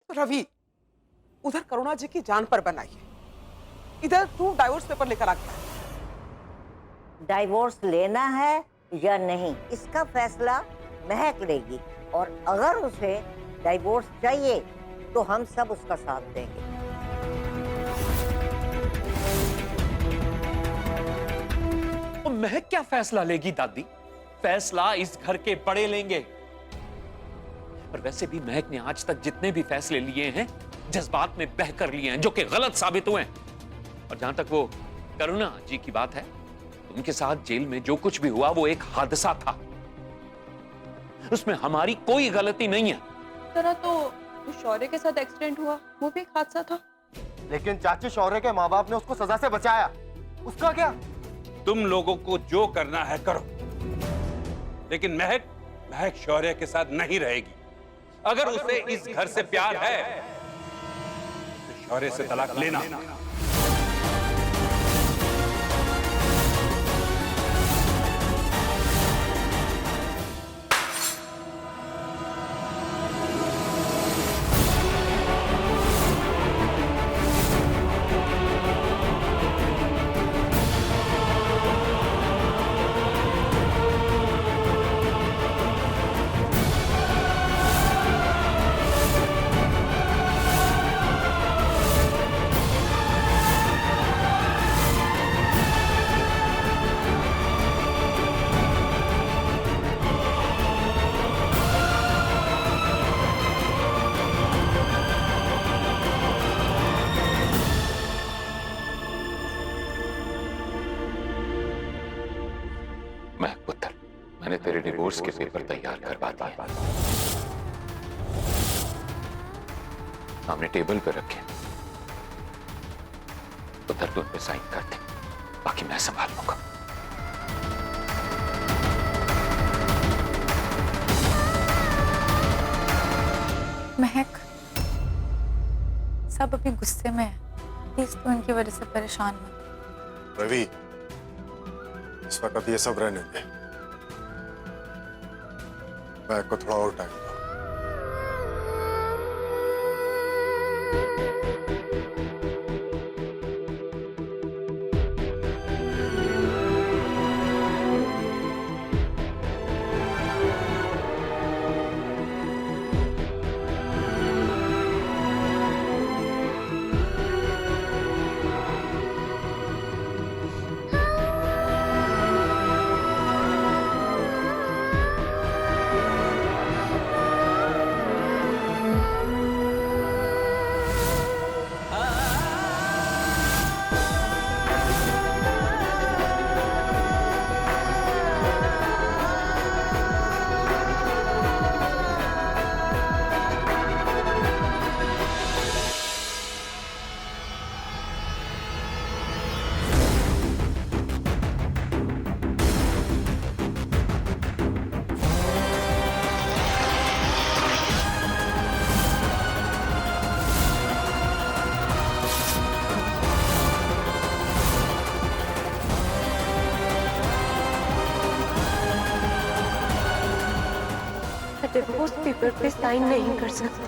रवि, उधर करुणा जी की जान पर बनाई है, इधर तू डाइवोर्स पेपर लेकर आ गया है। डाइवोर्स लेना है या नहीं, इसका फैसला महक लेगी। और अगर उसे डाइवोर्स चाहिए तो हम सब उसका साथ देंगे। तो महक क्या फैसला लेगी दादी? फैसला इस घर के बड़े लेंगे। और वैसे भी महक ने आज तक जितने भी फैसले लिए हैं जज्बात में बह कर लिए हैं, जो कि गलत साबित हुए हैं। और जहां तक वो करुणा जी की बात है, उनके साथ जेल में जो कुछ भी हुआ वो एक हादसा था, उसमें हमारी कोई गलती नहीं है। तरह तो शौर्य के साथ एक्सीडेंट हुआ, वो भी एक हादसा था। लेकिन चाची, शौर्य के माँ बाप ने उसको सजा से बचाया, उसका क्या? तुम लोगों को जो करना है करो, लेकिन महक शौर्य के साथ नहीं रहेगी। अगर उसे इस घर से प्यार है तो शौर्य से तलाक लेना। मैंने तेरे डिवोर्स के पेपर तैयार करवा दिए, सामने टेबल पे रखे। उधर तू उन पे साइन कर दे, बाकी मैं संभाल लूंगा। महक, सब अभी गुस्से में है, प्लीज तू इनकी वजह से परेशान मत। रवि, इस वक्त ये सब रहने दे, मैं को थोड़ा और टाइम दो। डिवोर्स पेपर पे साइन नहीं कर सकती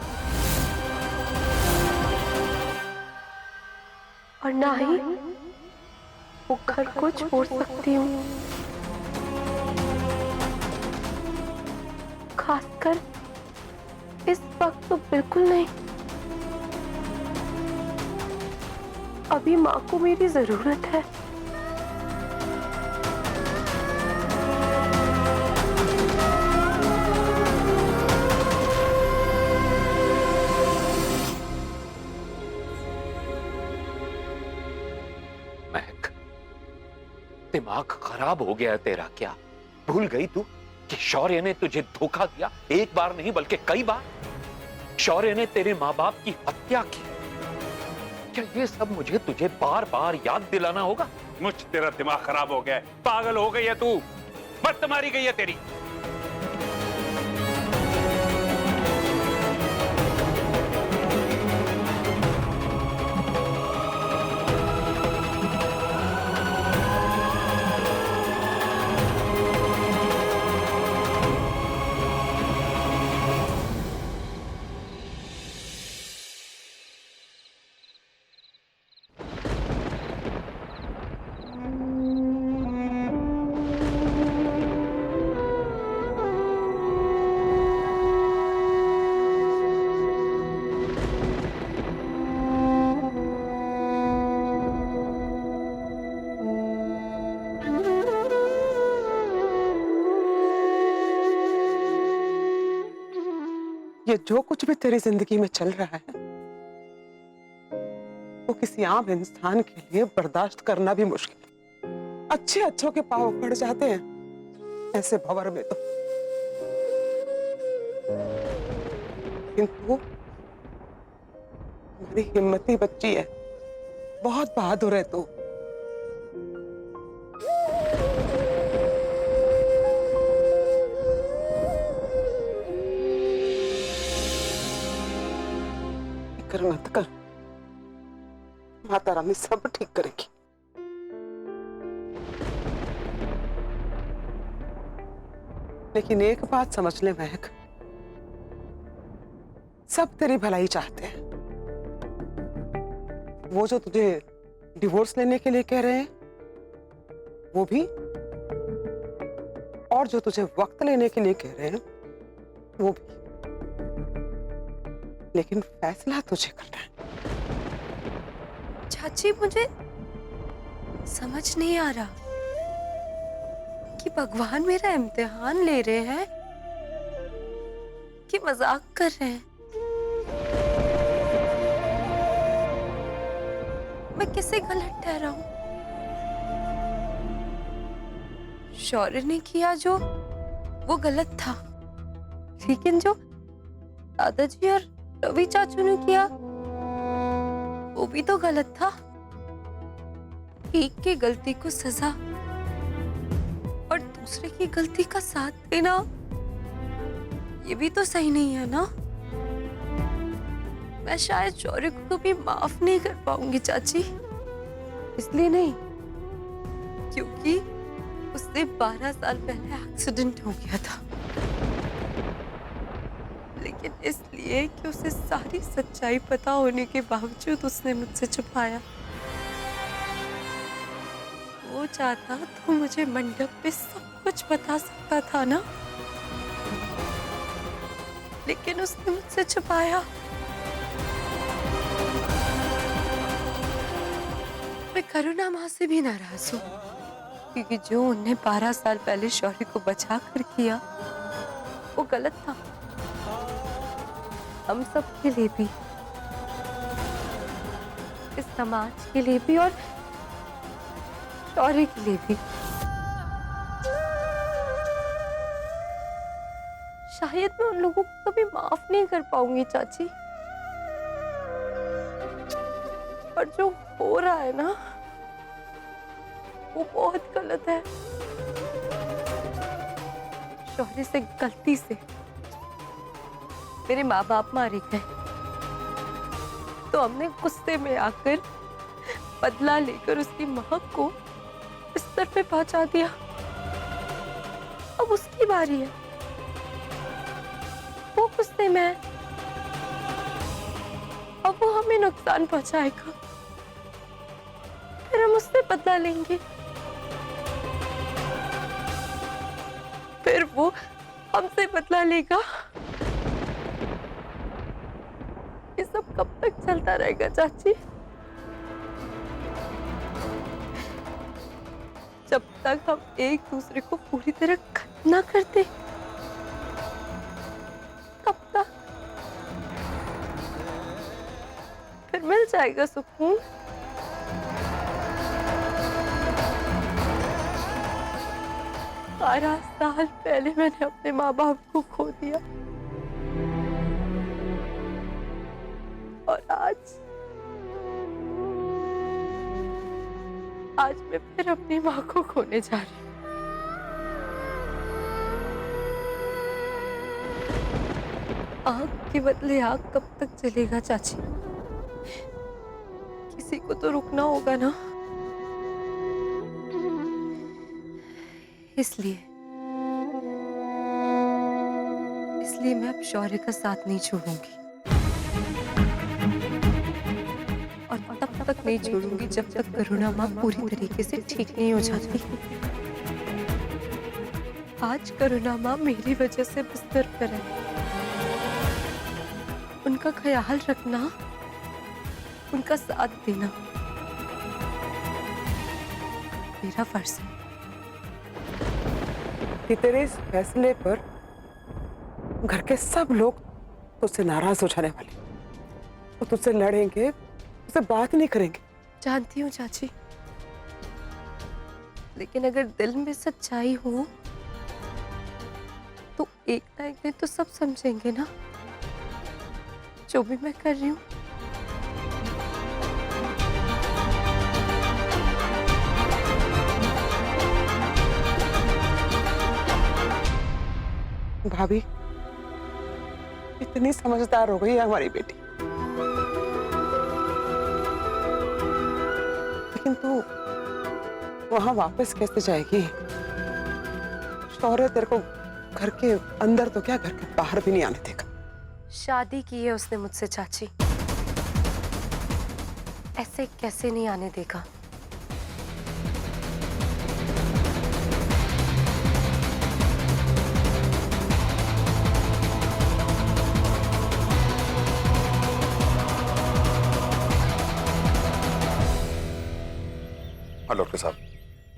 और ना ही वो घर को छोड़ सकती हूँ, खासकर इस वक्त तो बिल्कुल नहीं। अभी माँ को मेरी जरूरत है। दिमाग खराब हो गया है तेरा क्या? भूल गई तू कि शौर्य ने तुझे धोखा दिया, एक बार नहीं बल्कि कई बार। शौर्य ने तेरे माँ बाप की हत्या की। क्या ये सब मुझे तुझे बार बार याद दिलाना होगा? मुझ तेरा दिमाग खराब हो गया है, पागल हो गई है तू, मत मारी गई है तेरी। ये जो कुछ भी तेरी जिंदगी में चल रहा है वो किसी आम इंसान के लिए बर्दाश्त करना भी मुश्किल है। अच्छे अच्छों के पांव उखड़ जाते हैं ऐसे भंवर में तो। लेकिन तू हमारी हिम्मती बच्ची है, बहुत बहादुर है तू। फिक्र मत कर, माता रानी सब ठीक करेगी। लेकिन एक बात समझ ले महक, सब तेरी भलाई चाहते हैं। वो जो तुझे डिवोर्स लेने के लिए कह रहे हैं वो भी, और जो तुझे वक्त लेने के लिए कह रहे हैं वो भी। लेकिन फैसला तुझे करना है। चाची, मुझे समझ नहीं आ रहा कि भगवान मेरा इम्तिहान ले रहे हैं कि मजाक कर रहे हैं। मैं किसे गलत ठहरा हूं? शौर्य ने किया जो वो गलत था, लेकिन जो दादाजी और रवि चाचू ने किया वो भी तो गलत था। एक की गलती को सजा और दूसरे की गलती का साथ देना, ये भी तो सही नहीं है ना। मैं शायद शौर्य को कभी माफ नहीं कर पाऊंगी चाची। इसलिए नहीं क्योंकि उससे 12 साल पहले एक्सीडेंट हो गया था, लेकिन इसलिए कि उसे सारी सच्चाई पता होने के बावजूद उसने मुझसे छुपाया। वो चाहता तो मुझे मंडप पे सब कुछ बता सकता था ना, लेकिन उसने मुझसे छुपाया। मैं करुणा माँ से भी नाराज हूँ, क्योंकि जो उन्हें 12 साल पहले शौर्य को बचा कर किया वो गलत था। हम सब के लिए भी, इस समाज के लिए भी और शौर्य के लिए भी। शायद मैं उन लोगों को कभी माफ नहीं कर पाऊंगी चाची। और जो हो रहा है ना वो बहुत गलत है। शौर्य से गलती से मेरे माँ बाप मारे गए, तो हमने गुस्से में आकर बदला लेकर उसकी महक को बिस्तर पे पहुंचा दिया। अब उसकी बारी है, वो गुस्से में है, अब वो हमें नुकसान पहुंचाएगा, फिर हम उससे बदला लेंगे, फिर वो हमसे बदला लेगा। ये सब कब तक चलता रहेगा चाची? जब तक हम एक दूसरे को पूरी तरह खत्म ना करते, तब तक। फिर मिल जाएगा सुकून। 12 साल पहले मैंने अपने माँ बाप को खो दिया, और आज मैं फिर अपनी माँ को खोने जा रही हूँ। आग के बदले आग कब तक चलेगा चाची? किसी को तो रुकना होगा ना। इसलिए मैं अब शौर्य का साथ नहीं छोड़ूंगी, और तब तक नहीं छोड़ूंगी जब तक करुणा माँ पूरी तरीके से ठीक नहीं हो जाती। आज करुणा माँ मेरी वजह से बिस्तर पर है। उनका ख्याल रखना, उनका साथ देना मेरा फर्ज है। कि तेरे इस फैसले पर घर के सब लोग तुझसे नाराज हो जाने वाली, वो तुझसे लड़ेंगे, तुझसे बात नहीं करेंगे। जानती हूँ चाची, लेकिन अगर दिल में सच्चाई हो तो एक ना एक दिन तो सब समझेंगे ना जो भी मैं कर रही हूँ। भाभी इतनी समझदार हो गई है हमारी बेटी, लेकिन तू वहां वापस कैसे जाएगी? शौर्य तेरे को घर के अंदर तो क्या, घर के बाहर भी नहीं आने देगा। शादी की है उसने मुझसे चाची, ऐसे कैसे नहीं आने देगा? हाँ डॉक्टर साहब,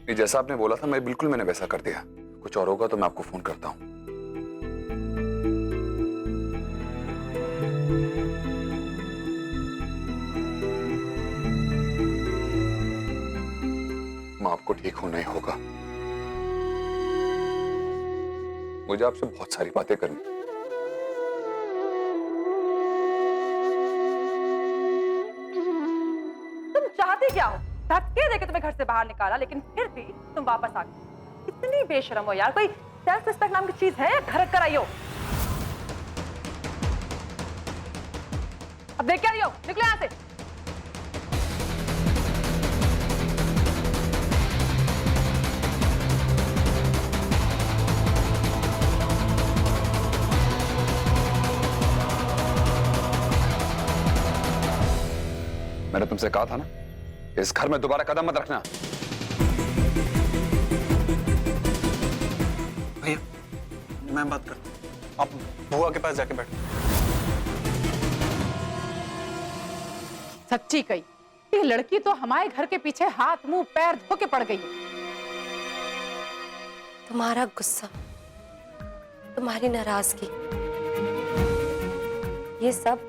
ये जैसा आपने बोला था मैंने वैसा कर दिया। कुछ और होगा तो मैं आपको फोन करता हूँ। माँ आपको ठीक होना ही होगा। मुझे आपसे बहुत सारी बातें करनी। तुम चाहते क्या हो? धक्के देके तुम्हें घर से बाहर निकाला, लेकिन फिर भी तुम वापस आ गए। इतनी बेशरम हो यार, कोई सेल्फ रिस्पेक्ट नाम की चीज है? घर कर आई हो। अब देख क्या रही हो? निकलो यहां से। मैंने तुमसे कहा था ना, इस घर में दोबारा कदम मत रखना। भैया मैं बात करता हूँ, आप बुआ के पास जाके बैठो। सच्ची कही, ये लड़की तो हमारे घर के पीछे हाथ मुंह पैर धो के पड़ गई। तुम्हारा गुस्सा, तुम्हारी नाराजगी, ये सब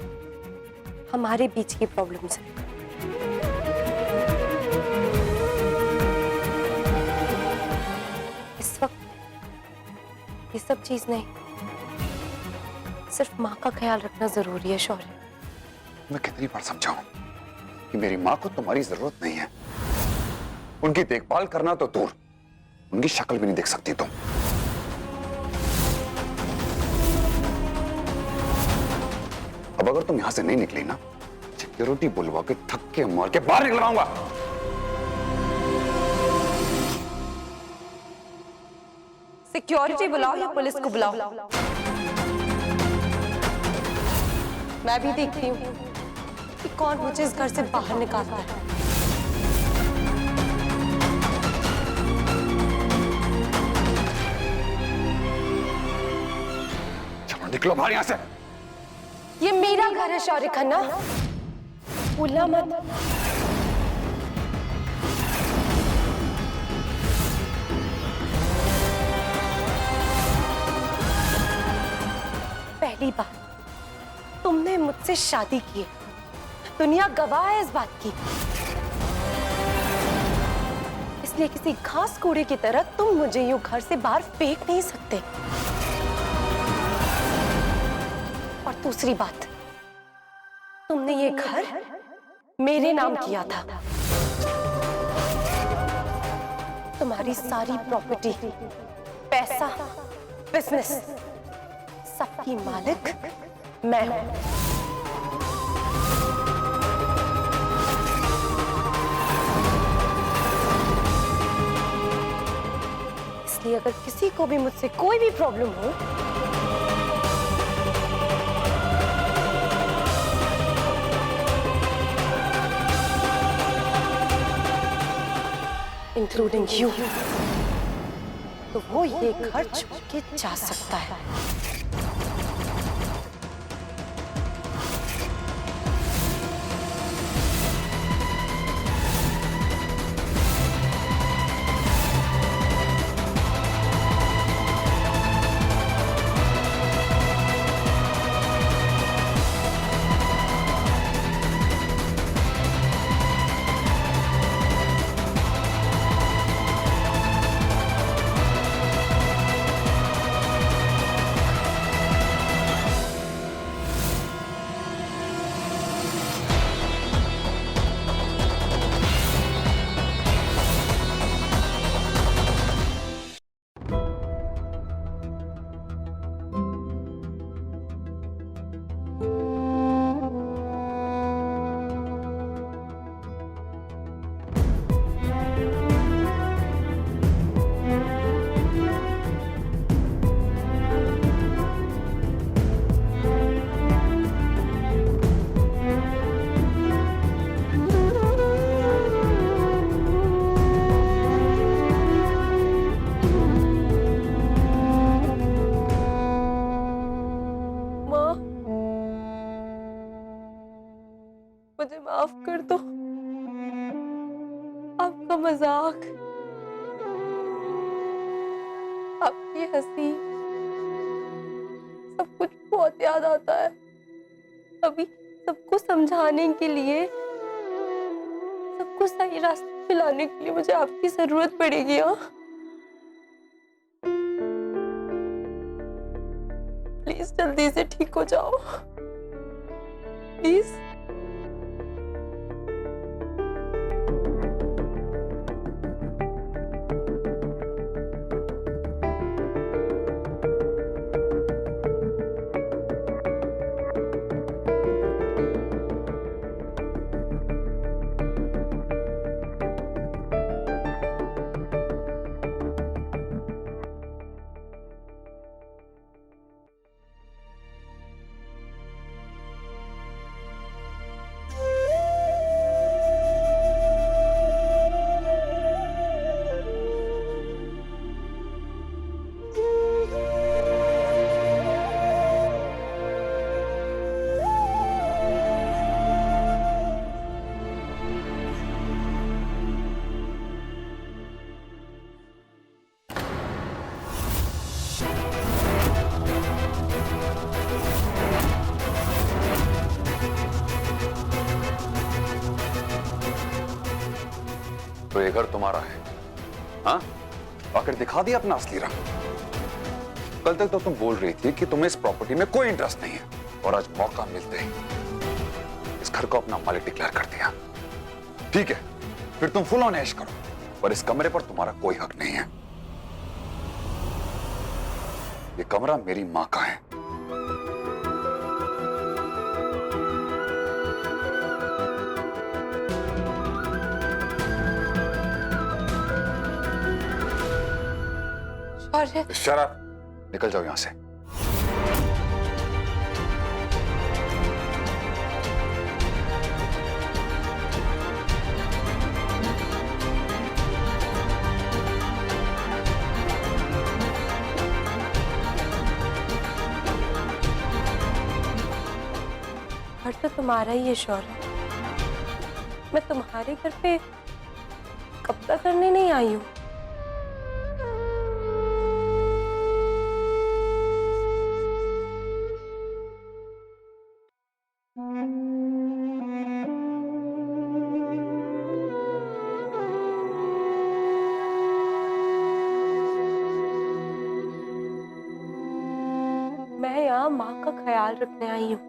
हमारे बीच की प्रॉब्लम्स है। इस वक्त ये सब चीज नहीं, सिर्फ माँ का ख्याल रखना जरूरी है शौर्य। मैं कितनी बार समझाऊं कि मेरी माँ को तुम्हारी जरूरत नहीं है। उनकी देखभाल करना तो दूर, उनकी शक्ल भी नहीं देख सकती तुम। अब अगर तुम यहां से नहीं निकली ना, सिक्योरिटी बुलवा के धक्के मार के बाहर निकलवाऊंगा। सिक्योरिटी बुलाओ या पुलिस को बुलाओ, मैं भी देखती हूँ कि कौन मुझे इस घर से बाहर निकालता है। चलो निकलो बाहर यहां से। ये मेरा घर है शौर्य खन्ना, भूलना मत। पहली बात, तुमने मुझसे शादी की है, दुनिया गवाह है इस बात की। इसलिए किसी घास कूड़े की तरह तुम मुझे यूं घर से बाहर फेंक नहीं सकते। और दूसरी बात, तुमने ये घर मेरे नाम किया था। तुम्हारी सारी प्रॉपर्टी, पैसा, बिजनेस, सबकी मालिक मैं हूं। इसलिए अगर किसी को भी मुझसे कोई भी प्रॉब्लम हो, इंक्लूडिंग यू, तो वो ये घर छोड़ के जा सकता है। मुझे माफ कर दो। आपका मजाक, आपकी हंसी, सब कुछ बहुत याद आता है। अभी सबको समझाने के लिए, सबको सही रास्ते पे लाने के लिए मुझे आपकी जरूरत पड़ेगी। हाँ, प्लीज जल्दी से ठीक हो जाओ, प्लीज। तो ये घर तुम्हारा है? हाँ, आखिर दिखा दिया अपना असली रंग। कल तक तो तुम बोल रही थी कि तुम्हें इस प्रॉपर्टी में कोई इंटरेस्ट नहीं है, और आज मौका मिलते ही इस घर को अपना मालिक डिक्लेयर कर दिया। ठीक है, फिर तुम फुल ऑन ऐश करो, पर इस कमरे पर तुम्हारा कोई हक नहीं है। ये कमरा मेरी मां का है। शराब, निकल जाओ यहां से। घर तो तुम्हारा ही है शौर्य। मैं तुम्हारे घर पे कब्जा करने नहीं आई हूँ। मैं यहाँ माँ का ख्याल रखने आई हूँ।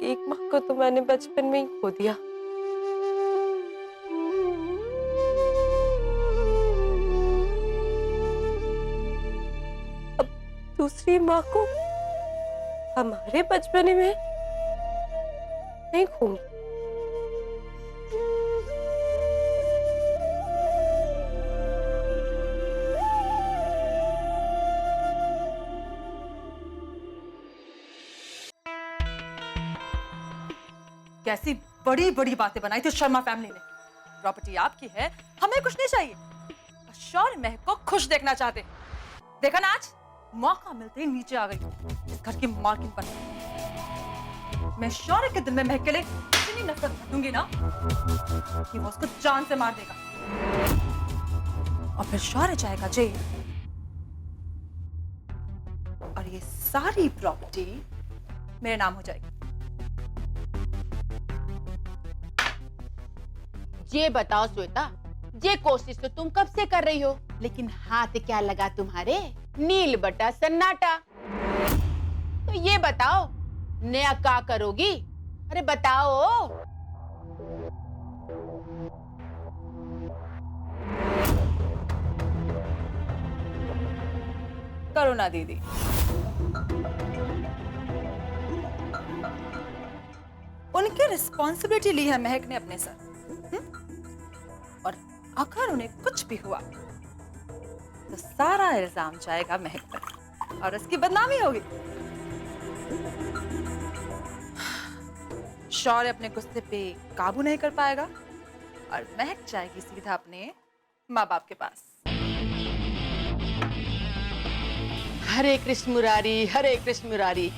एक माँ को तो मैंने बचपन में ही खो दिया। अब दूसरी माँ को हमारे बचपने में नहीं खोऊंगी। कैसी बड़ी बड़ी बातें बनाई थी शर्मा फैमिली ने। प्रॉपर्टी आपकी है, हमें कुछ नहीं चाहिए। शौर्य महक को खुश देखना चाहते। देखा ना, आज मौका मिलते ही नीचे आ गई इस घर की मालकिन बनने। मैं शौर्य के दिल में महक के लिए इतनी नफरत भर दूंगी ना कि वो उसको जान से मार देगा, और फिर शौर्य जाएगा जेल, और ये सारी प्रॉपर्टी मेरे नाम हो जाएगी। ये बताओ श्वेता, ये कोशिश तो तुम कब से कर रही हो, लेकिन हाथ क्या लगा तुम्हारे? नील बटा सन्नाटा। तो ये बताओ नया क्या करोगी? अरे बताओ। करो ना दीदी। उनकी रिस्पॉन्सिबिलिटी ली है महक ने अपने सर, और अगर उन्हें कुछ भी हुआ तो सारा इल्जाम जाएगा महक पर और उसकी बदनामी होगी। शौर्य अपने गुस्से पे काबू नहीं कर पाएगा और महक जाएगी सीधा अपने माँ बाप के पास। हरे कृष्ण मुरारी, हरे कृष्ण मुरारी।